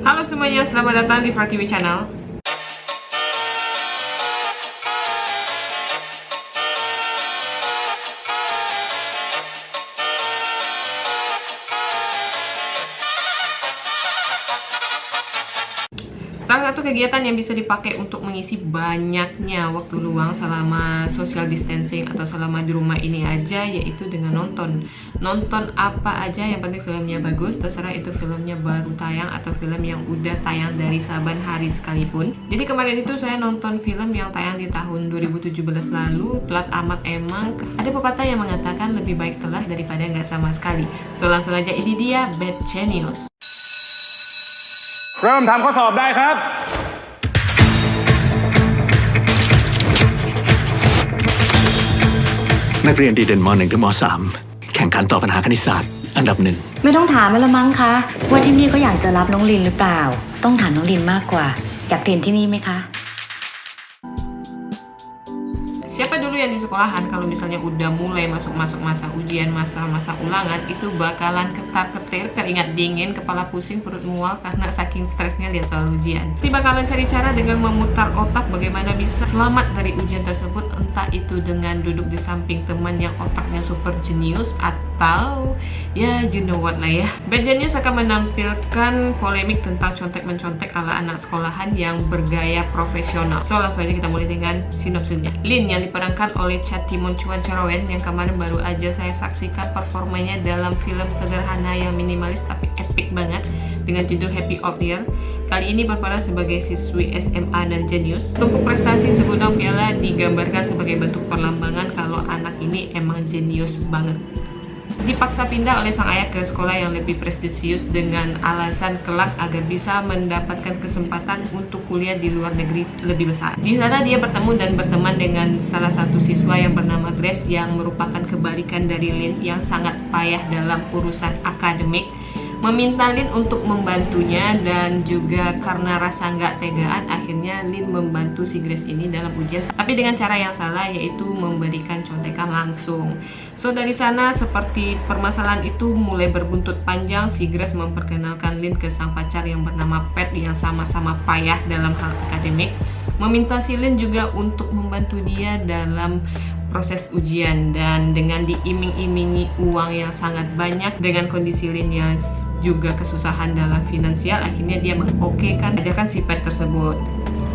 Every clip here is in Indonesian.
Halo semuanya, selamat datang di Frakiwi Channel. Salah satu kegiatan yang bisa dipakai untuk mengisi banyaknya waktu luang selama social distancing atau selama di rumah ini aja, yaitu dengan nonton. Nonton apa aja, yang penting filmnya bagus, terserah itu filmnya baru tayang atau film yang udah tayang dari saban hari sekalipun. Jadi kemarin itu saya nonton film yang tayang di tahun 2017 lalu, telat amat emang. Ada pepatah yang mengatakan lebih baik telat daripada nggak sama sekali. So langsung aja, ini dia Bad Genius. เริ่มทำข้อสอบได้ครับนักเรียนดีเด่นม .1 ถึงม .3 แข่งขันตอบปัญหาคณิตศาสตร์อันดับหนึ่ง ไม่ต้องถามแล้วละมั้งคะว่าที่นี่ก็อยากจะรับน้องลินหรือเปล่าต้องถามน้องลินมากกว่าอยากเรียนที่นี่ไหมคะ Siapa dulu yang di sekolahan kalau misalnya udah mulai masuk masa ujian, masa ulangan, itu bakalan ketar-ketir, keringat dingin, kepala pusing, perut mual karena saking stresnya lihat soal ujian. Nanti bakalan cari cara dengan memutar otak bagaimana bisa selamat dari ujian tersebut, entah itu dengan duduk di samping teman yang otaknya super jenius atau ya you know what lah ya. Bad Genius akan menampilkan polemik tentang contek-mencontek ala anak sekolahan yang bergaya profesional. So langsung aja kita mulai dengan sinopsisnya. Lin yang diperankan oleh Chatimon Chuancharoen yang kemarin baru aja saya saksikan performanya dalam film sederhana yang minimalis tapi epic banget dengan judul Happy Old Year. Kali ini berperan sebagai siswi SMA dan jenius. Tumpuk prestasi segudang piala digambarkan sebagai bentuk perlambangan kalau anak ini emang jenius banget. Dipaksa pindah oleh sang ayah ke sekolah yang lebih prestisius dengan alasan kelak agar bisa mendapatkan kesempatan untuk kuliah di luar negeri lebih besar. Di sana dia bertemu dan berteman dengan salah satu siswa yang bernama Grace yang merupakan kebalikan dari Lin yang sangat payah dalam urusan akademik. Meminta Lin untuk membantunya dan juga karena rasa nggak tegaan akhirnya Lin membantu si Grace ini dalam ujian, tapi dengan cara yang salah, yaitu memberikan contekan langsung. So dari sana seperti permasalahan itu mulai berbuntut panjang, si Grace memperkenalkan Lin ke sang pacar yang bernama Pat yang sama-sama payah dalam hal akademik, meminta si Lin juga untuk membantu dia dalam proses ujian, dan dengan diiming-imingi uang yang sangat banyak dengan kondisi Lin yang juga kesusahan dalam finansial, akhirnya dia mengokekan ajakan si Pat tersebut.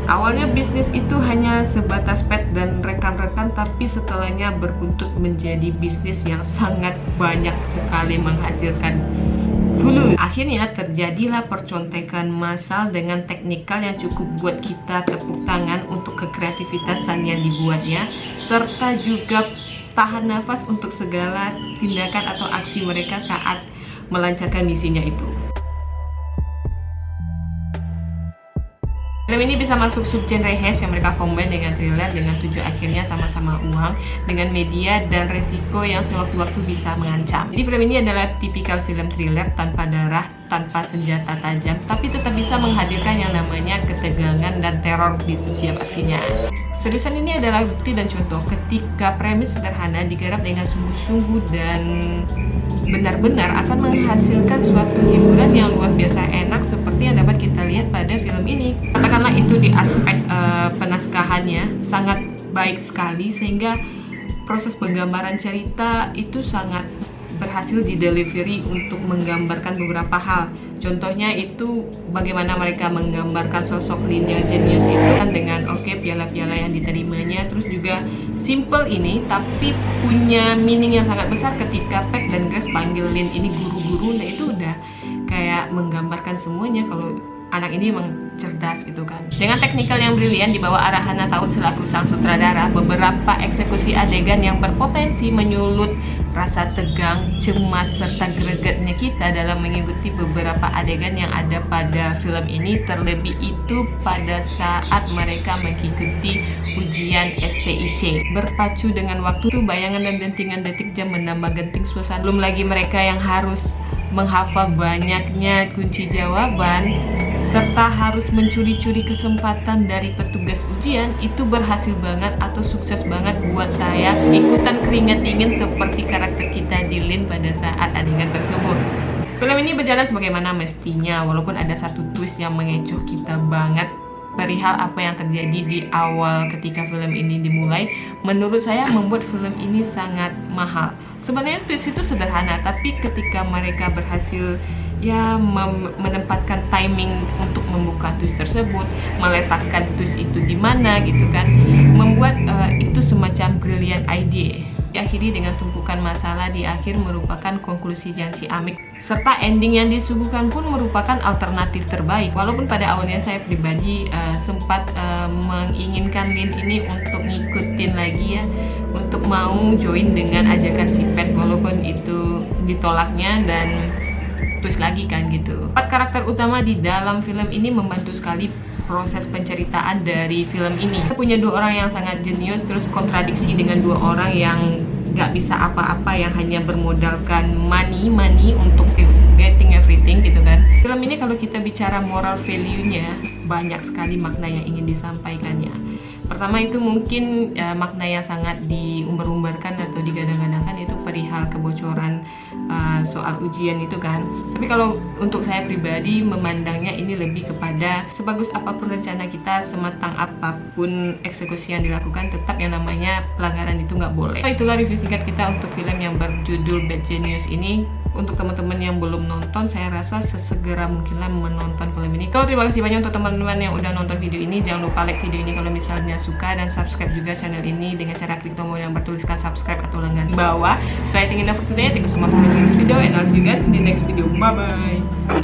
Awalnya bisnis itu hanya sebatas Pat dan rekan-rekan, tapi setelahnya berbuntut menjadi bisnis yang sangat banyak sekali menghasilkan fulu. Akhirnya terjadilah percontekan massal dengan teknikal yang cukup buat kita tepuk tangan untuk kekreativitasan yang dibuatnya, serta juga tahan nafas untuk segala tindakan atau aksi mereka saat melancarkan misinya itu. Film ini bisa masuk subgenre heist yang mereka combine dengan thriller dengan tujuan akhirnya sama-sama uang dengan media dan resiko yang sewaktu-waktu bisa mengancam. Jadi film ini adalah tipikal film thriller tanpa darah, tanpa senjata tajam, tapi tetap bisa menghadirkan yang namanya ketegangan dan teror di setiap aksinya. Seriusan ini adalah bukti dan contoh ketika premis sederhana digarap dengan sungguh-sungguh dan benar-benar akan menghasilkan suatu hiburan yang luar biasa enak seperti yang dapat kita lihat pada film ini. Katakanlah itu di aspek penaskahannya sangat baik sekali sehingga proses penggambaran cerita itu sangat berhasil di delivery untuk menggambarkan beberapa hal. Contohnya itu bagaimana mereka menggambarkan sosok Lin yang jenius itu kan dengan piala-piala yang diterimanya, terus juga simple ini tapi punya meaning yang sangat besar ketika Pat dan Grace panggil Lin ini guru-guru. Nah itu udah kayak menggambarkan semuanya kalau anak ini emang cerdas gitu kan. Dengan teknikal yang brilian di bawah arahan Taut selaku sang sutradara, beberapa eksekusi adegan yang berpotensi menyulut rasa tegang, cemas, serta gregetnya kita dalam mengikuti beberapa adegan yang ada pada film ini, terlebih itu pada saat mereka mengikuti ujian STIC. Berpacu dengan waktu, bayangan dan dentingan detik jam menambah genting suasana. Belum lagi mereka yang harus menghafal banyaknya kunci jawaban serta harus mencuri-curi kesempatan dari petugas ujian, itu berhasil banget atau sukses banget buat saya ikutan keringat dingin seperti karakter kita di Lin pada saat adegan tersebut. Film ini berjalan sebagaimana mestinya, walaupun ada satu twist yang mengecoh kita banget perihal apa yang terjadi di awal ketika film ini dimulai. Menurut saya membuat film ini sangat mahal. Sebenarnya twist itu sederhana, tapi ketika mereka berhasil menempatkan timing untuk membuka twist tersebut, meletakkan twist itu di mana gitu kan, membuat itu semacam brilliant idea. Diakhiri dengan tumpukan masalah di akhir merupakan konklusi yang ciamik, serta ending yang disuguhkan pun merupakan alternatif terbaik. Walaupun pada awalnya saya pribadi sempat menginginkan Lin ini untuk ngikutin lagi ya, untuk mau join dengan ajakan si Pet, walaupun itu ditolaknya dan twist lagi kan gitu. 4 karakter utama di dalam film ini membantu sekali proses penceritaan dari film ini. Kita punya 2 orang yang sangat jenius, terus kontradiksi dengan 2 orang yang gak bisa apa-apa, yang hanya bermodalkan money untuk getting everything gitu kan. Film ini kalau kita bicara moral value-nya, banyak sekali makna yang ingin disampaikannya. Pertama itu mungkin makna yang sangat diumbar-umbarkan atau digadang-gadangkan itu perihal kebocoran soal ujian itu kan. Tapi kalau untuk saya pribadi memandangnya ini lebih kepada sebagus apapun rencana kita, sematang apapun eksekusi yang dilakukan, tetap yang namanya pelanggaran itu nggak boleh. Itulah review singkat kita untuk film yang berjudul Bad Genius ini. Untuk teman-teman yang belum nonton, saya rasa sesegera mungkinlah menonton film ini. Terima kasih banyak untuk teman-teman yang udah nonton video ini. Jangan lupa like video ini kalau misalnya suka, dan subscribe juga channel ini dengan cara klik tombol yang bertuliskan subscribe atau langganan di bawah. So I think enough for today. Thank you so much for watching this video, and I'll see you guys in the next video. Bye bye.